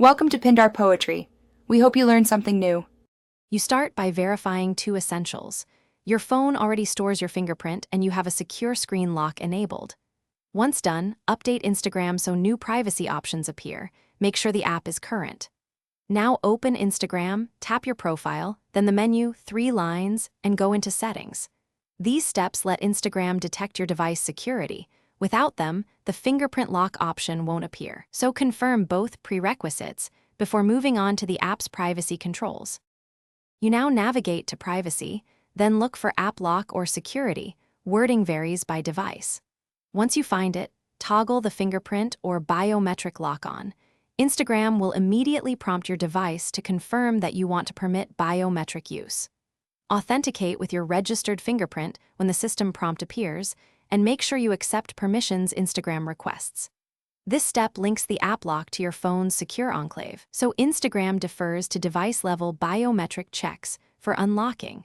Welcome to Pindar Poetry. We hope you learned something new. You start by verifying two essentials. Your phone already stores your fingerprint and you have a secure screen lock enabled. Once done, update Instagram so new privacy options appear. Make sure the app is current. Now open Instagram, tap your profile, then the menu, 3 lines, and go into Settings. These steps let Instagram detect your device security. Without them, the fingerprint lock option won't appear. So confirm both prerequisites before moving on to the app's privacy controls. You now navigate to Privacy, then look for App Lock or Security. Wording varies by device. Once you find it, toggle the fingerprint or biometric lock on. Instagram will immediately prompt your device to confirm that you want to permit biometric use. Authenticate with your registered fingerprint when the system prompt appears, and make sure you accept permissions Instagram requests. This step links the app lock to your phone's secure enclave, so Instagram defers to device-level biometric checks for unlocking.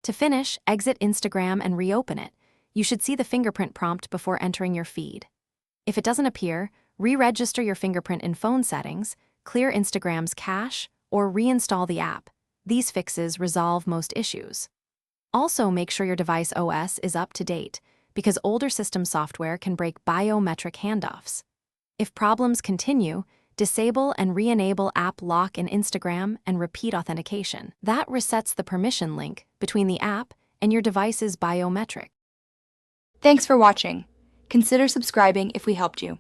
To finish, exit Instagram and reopen it. You should see the fingerprint prompt before entering your feed. If it doesn't appear, re-register your fingerprint in phone settings, clear Instagram's cache, or reinstall the app. These fixes resolve most issues. Also, make sure your device OS is up to date, because older system software can break biometric handoffs. If problems continue, disable and re-enable App Lock in Instagram and repeat authentication. That resets the permission link between the app and your device's biometric. Thanks for watching. Consider subscribing if we helped you.